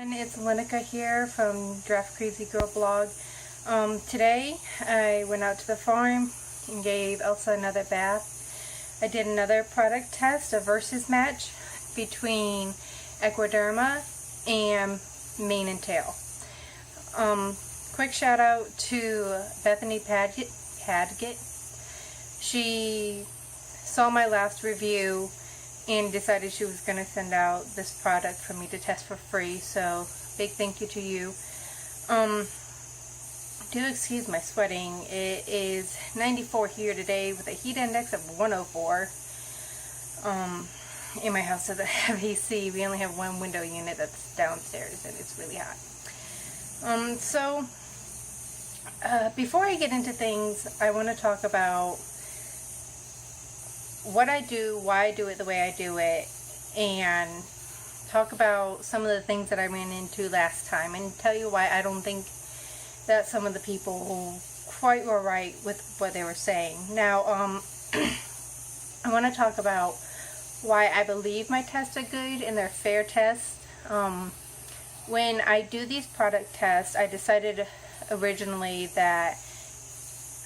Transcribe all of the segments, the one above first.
And it's Linica here from Draft Crazy Girl blog. Today I went out to the farm and gave Elsa another bath. I did another product test, a versus match between Equiderma and mane and tail. Quick shout out to Bethany Padgett. She saw my last review and decided she was going to send out this product for me to test for free, so big thank you to you. Do excuse my sweating. It is 94 here today with a heat index of 104. In my house doesn't have AC. We only have one window unit that's downstairs and it's really hot. Before I get into things, I want to talk about what I do, why I do it the way I do it, and talk about some of the things that I ran into last time, and tell you why I don't think that some of the people quite were right with what they were saying. Now, I want to talk about why I believe my tests are good and they're fair tests. When I do these product tests, I decided originally that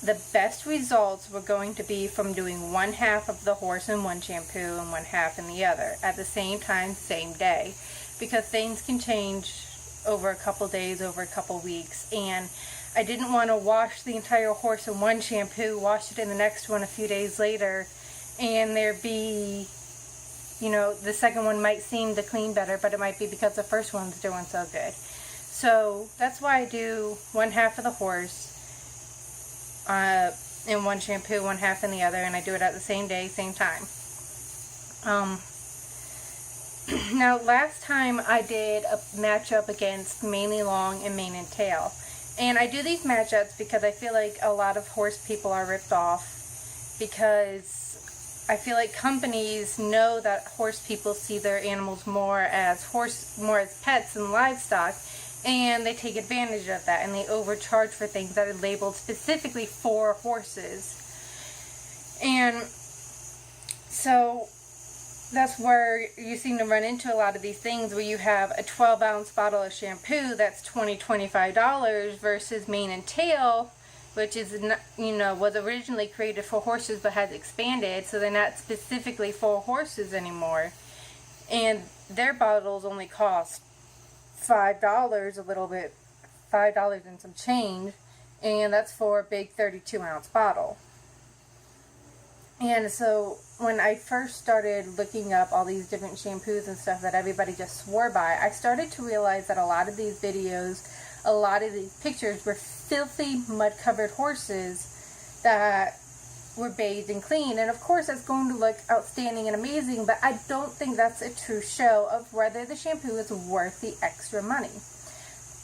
the best results were going to be from doing one half of the horse in one shampoo and one half in the other at the same time, same day, because things can change over a couple days, over a couple weeks, and I didn't want to wash the entire horse in one shampoo, wash it in the next one a few days later, and there be, the second one might seem to clean better, but it might be because the first one's doing so good. So that's why I do one half of the horse in one shampoo, one half in the other, and I do it at the same day, same time. Now, last time I did a matchup against mainly long and mane and tail, and I do these matchups because I feel like a lot of horse people are ripped off, because I feel like companies know that horse people see their animals more as pets and livestock, and they take advantage of that, and they overcharge for things that are labeled specifically for horses. And so that's where you seem to run into a lot of these things, where you have a 12-ounce bottle of shampoo that's $25 versus mane and tail, which is, was originally created for horses but has expanded, so they're not specifically for horses anymore. And their bottles only cost $5 $5 and some change, and that's for a big 32-ounce bottle. And so when I first started looking up all these different shampoos and stuff that everybody just swore by, I started to realize that a lot of these videos, a lot of these pictures were filthy, mud-covered horses that were bathed and clean. And of course that's going to look outstanding and amazing, but I don't think that's a true show of whether the shampoo is worth the extra money.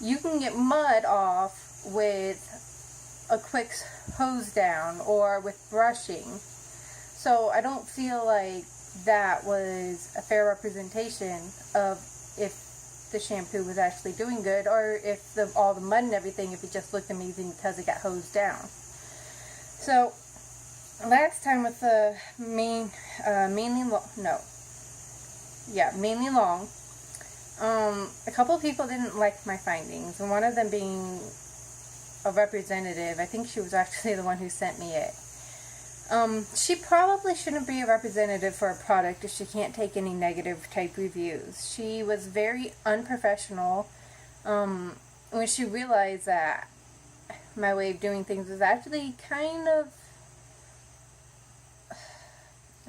You can get mud off with a quick hose down or with brushing. So I don't feel like that was a fair representation of if the shampoo was actually doing good, or if all the mud and everything, if it just looked amazing because it got hosed down. So last time with the mainly long, a couple of people didn't like my findings, and one of them being a representative. I think she was actually the one who sent me it. She probably shouldn't be a representative for a product if she can't take any negative type reviews. She was very unprofessional when she realized that my way of doing things was actually kind of,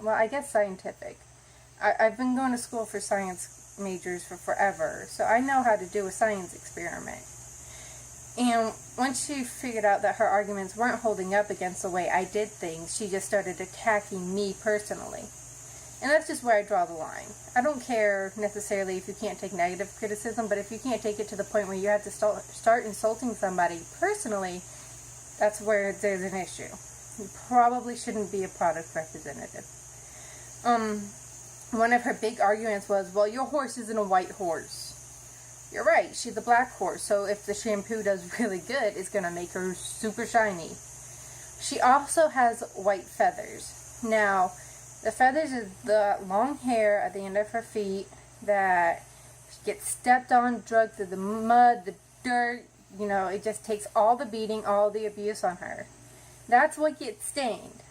well, I guess scientific. I've been going to school for science majors for forever, so I know how to do a science experiment. And once she figured out that her arguments weren't holding up against the way I did things, she just started attacking me personally. And that's just where I draw the line. I don't care necessarily if you can't take negative criticism, but if you can't take it to the point where you have to start insulting somebody personally, that's where there's an issue. You probably shouldn't be a product representative. One of her big arguments was, well, your horse isn't a white horse. You're right, she's a black horse, so if the shampoo does really good, it's going to make her super shiny. She also has white feathers. Now, the feathers is the long hair at the end of her feet that gets stepped on, dragged through the mud, the dirt, it just takes all the beating, all the abuse on her. That's what gets stained.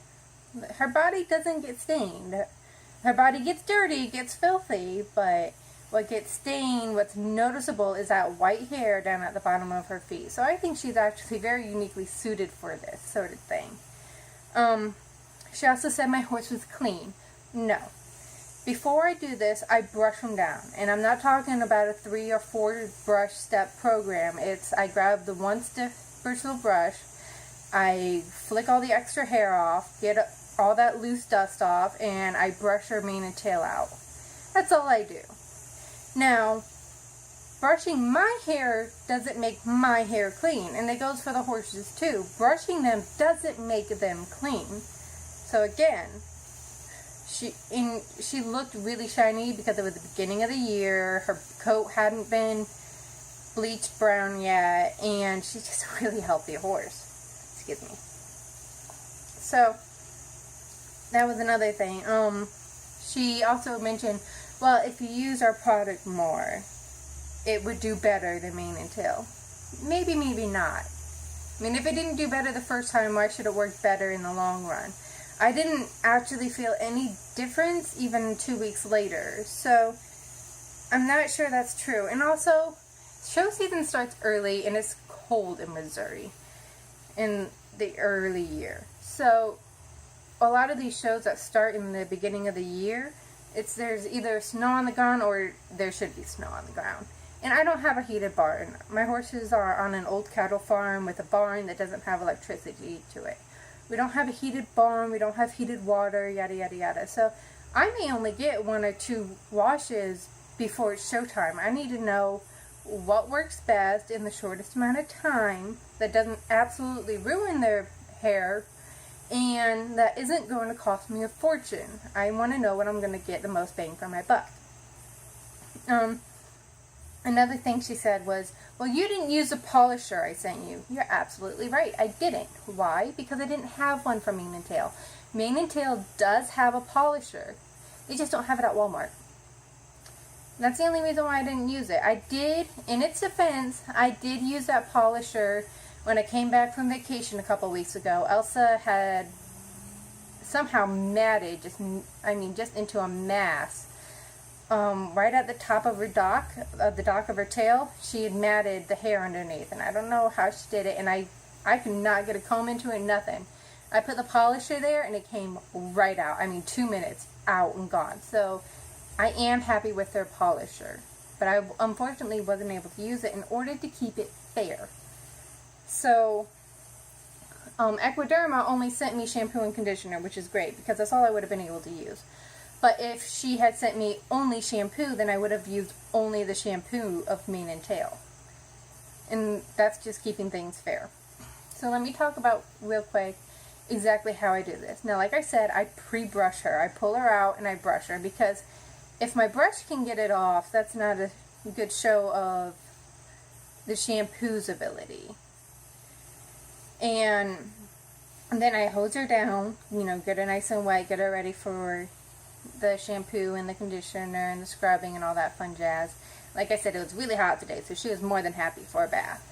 Her body doesn't get stained. Her body gets dirty, gets filthy, but what gets stained, what's noticeable, is that white hair down at the bottom of her feet. So I think she's actually very uniquely suited for this sort of thing. She also said my horse was clean. No. Before I do this, I brush them down. And I'm not talking about a 3 or 4 brush step program. I grab the one stiff bristle brush, I flick all the extra hair off, get all that loose dust off, and I brush her mane and tail out. That's all I do. Now, brushing my hair doesn't make my hair clean, and it goes for the horses too. Brushing them doesn't make them clean. So again, she looked really shiny because it was the beginning of the year. Her coat hadn't been bleached brown yet, and she's just a really healthy horse. Excuse me. So that was another thing. She also mentioned, well, if you use our product more, it would do better than mane and tail. Maybe, maybe not. I mean, if it didn't do better the first time, why should it work better in the long run? I didn't actually feel any difference even 2 weeks later. So I'm not sure that's true. And also, show season starts early and it's cold in Missouri in the early year. So a lot of these shows that start in the beginning of the year, there's either snow on the ground or there should be snow on the ground. And I don't have a heated barn. My horses are on an old cattle farm with a barn that doesn't have electricity to it. We don't have a heated barn, we don't have heated water, yada yada yada. So I may only get 1 or 2 washes before it's showtime. I need to know what works best in the shortest amount of time that doesn't absolutely ruin their hair and that isn't going to cost me a fortune. I want to know when I'm going to get the most bang for my buck. Another thing she said was, well, you didn't use the polisher I sent you. You're absolutely right. I didn't. Why? Because I didn't have one for mane and tail. Mane and tail does have a polisher. They just don't have it at Walmart. That's the only reason why I didn't use it. I did, in its defense, I did use that polisher when I came back from vacation a couple weeks ago. Elsa had somehow matted, just into a mass. Right at the top of her dock, the dock of her tail, she had matted the hair underneath, and I don't know how she did it, and I could not get a comb into it, nothing. I put the polisher there, and it came right out. 2 minutes, out and gone. So I am happy with their polisher, but I unfortunately wasn't able to use it in order to keep it fair. So Equiderma only sent me shampoo and conditioner, which is great, because that's all I would have been able to use. But if she had sent me only shampoo, then I would have used only the shampoo of mane and tail. And that's just keeping things fair. So let me talk about, real quick, exactly how I do this. Now, like I said, I pre-brush her. I pull her out and I brush her, because if my brush can get it off, that's not a good show of the shampoo's ability. And then I hose her down, get her nice and wet, get her ready for the shampoo and the conditioner and the scrubbing and all that fun jazz. Like I said, it was really hot today, so she was more than happy for a bath.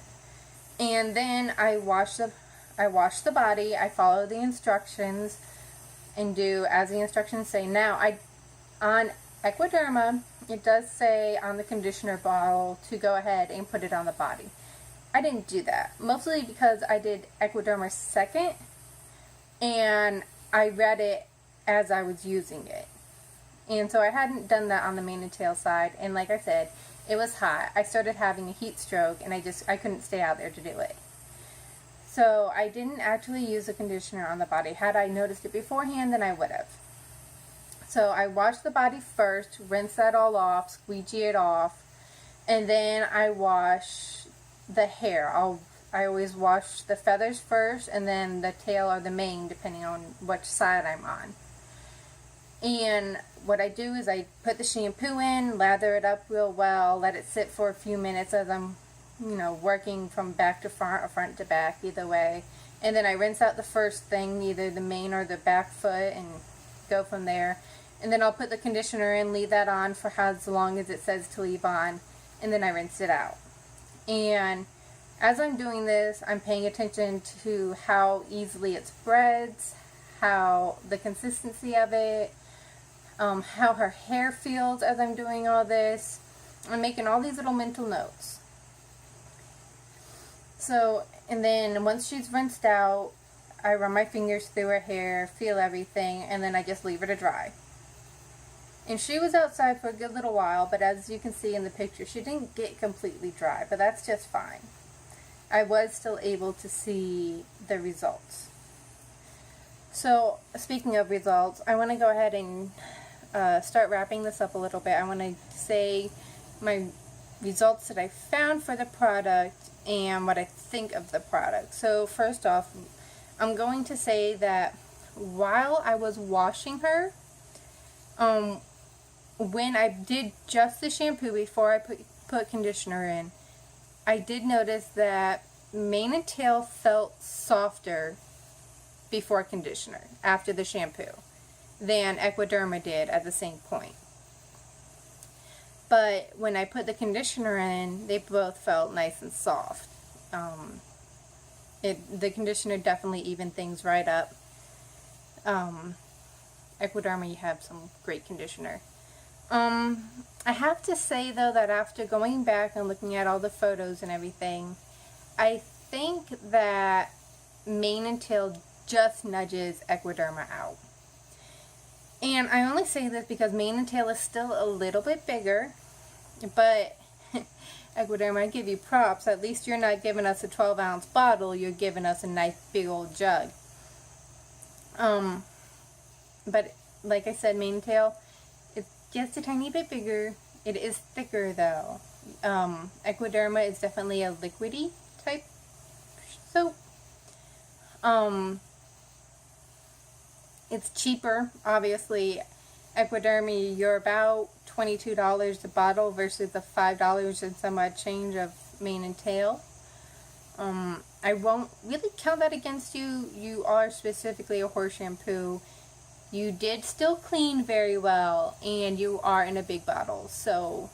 And then I wash the body. I follow the instructions and do as the instructions say. Now, on Equiderma, it does say on the conditioner bottle to go ahead and put it on the body. I didn't do that, mostly because I did Equiderma second, and I read it as I was using it. And so I hadn't done that on the mane and tail side, and like I said, it was hot. I started having a heat stroke, and I couldn't stay out there to do it. So I didn't actually use the conditioner on the body. Had I noticed it beforehand, then I would have. So I washed the body first, rinse that all off, squeegee it off, and then I wash the hair. I always wash the feathers first, and then the tail or the mane, depending on which side I'm on. And what I do is I put the shampoo in, lather it up real well, let it sit for a few minutes as I'm, working from back to front or front to back, either way. And then I rinse out the first thing, either the mane or the back foot, and go from there. and then I'll put the conditioner in, leave that on for as long as it says to leave on, and then I rinse it out. And as I'm doing this, I'm paying attention to how easily it spreads, how the consistency of it, how her hair feels as I'm doing all this. I'm making all these little mental notes. So, and then once she's rinsed out, I run my fingers through her hair, feel everything, and then I just leave her to dry. And she was outside for a good little while, but as you can see in the picture, she didn't get completely dry, but that's just fine. I was still able to see the results. So, speaking of results, I want to go ahead and start wrapping this up a little bit. I want to say my results that I found for the product and what I think of the product. So, first off, I'm going to say that while I was washing her, when I did just the shampoo before I put conditioner in, I did notice that mane and tail felt softer before conditioner, after the shampoo, than Equiderma did at the same point. But when I put the conditioner in, they both felt nice and soft. The conditioner definitely evened things right up. Equiderma, you have some great conditioner. I have to say though that after going back and looking at all the photos and everything, I think that mane and tail just nudges Equiderma out. And I only say this because mane and tail is still a little bit bigger, but Equiderma, I give you props. At least you're not giving us a 12-ounce bottle, you're giving us a nice big old jug. But like I said, mane and tail, it's just a tiny bit bigger. It is thicker though. Equiderma is definitely a liquidy type soap. It's cheaper, obviously. Equiderma, you're about $22 a bottle versus the $5 and some odd change of mane and tail. I won't really count that against you. You are specifically a horse shampoo. You did still clean very well, and you are in a big bottle, so,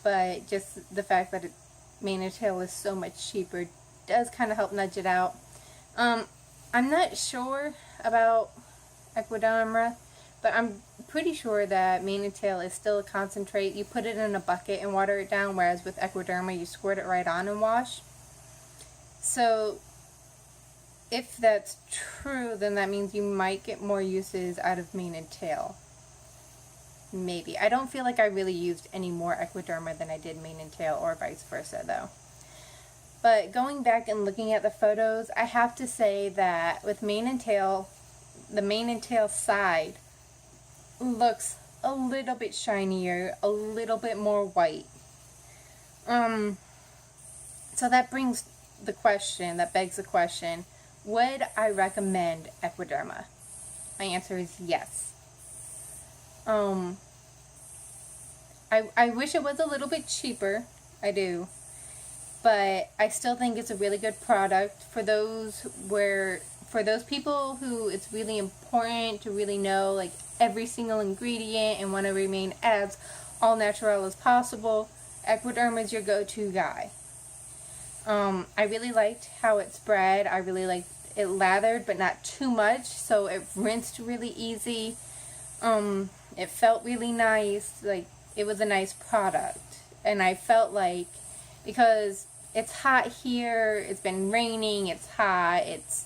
but just the fact that mane and tail is so much cheaper does kind of help nudge it out. I'm not sure about Equiderma, but I'm pretty sure that mane and tail is still a concentrate. You put it in a bucket and water it down, whereas with Equiderma you squirt it right on and wash. So if that's true, then that means you might get more uses out of mane and tail. Maybe. I don't feel like I really used any more Equiderma than I did mane and tail, or vice versa though. But going back and looking at the photos, I have to say that with mane and tail, the mane and tail side looks a little bit shinier, a little bit more white. So that begs the question, would I recommend Equiderma? My answer is yes. I wish it was a little bit cheaper, I do. But I still think it's a really good product for those people who it's really important to really know like every single ingredient and want to remain as all natural as possible. Equiderma is your go-to guy. I really liked how it spread. I really liked it lathered, but not too much, so it rinsed really easy. It felt really nice. Like, it was a nice product. And I felt like, because it's hot here, it's been raining, it's hot, it's,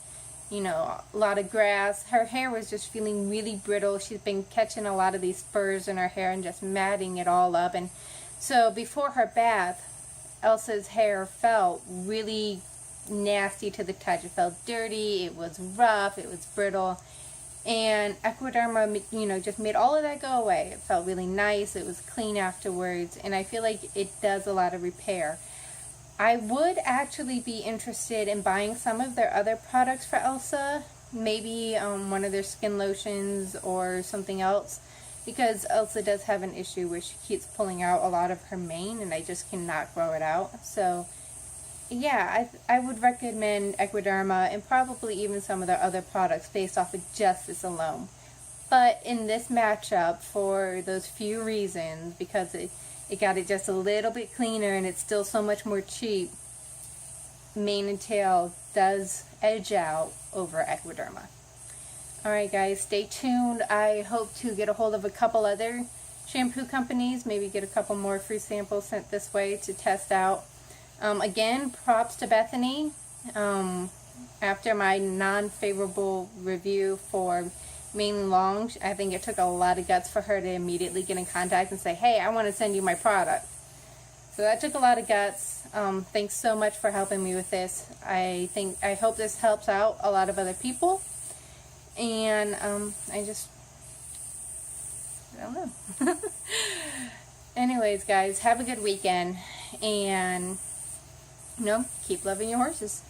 you know, a lot of grass. Her hair was just feeling really brittle. She's been catching a lot of these spurs in her hair and just matting it all up. And so before her bath, Elsa's hair felt really nasty to the touch. It felt dirty, it was rough, it was brittle. And Equiderma, you know, just made all of that go away. It felt really nice, it was clean afterwards, and I feel like it does a lot of repair. I would actually be interested in buying some of their other products for Elsa, maybe one of their skin lotions or something else, because Elsa does have an issue where she keeps pulling out a lot of her mane and I just cannot grow it out. So yeah, I would recommend Equiderma and probably even some of their other products based off of just this alone. But in this matchup, for those few reasons, because it got it just a little bit cleaner and it's still so much more cheap, Mane and Tail does edge out over Equiderma. Alright guys, stay tuned. I hope to get a hold of a couple other shampoo companies, maybe get a couple more free samples sent this way to test out. Again, props to Bethany. After my non-favorable review for Mane Long, I think it took a lot of guts for her to immediately get in contact and say, hey, I want to send you my product. So that took a lot of guts. Thanks so much for helping me with this. I hope this helps out a lot of other people. And I don't know. Anyways, guys, have a good weekend. And, keep loving your horses.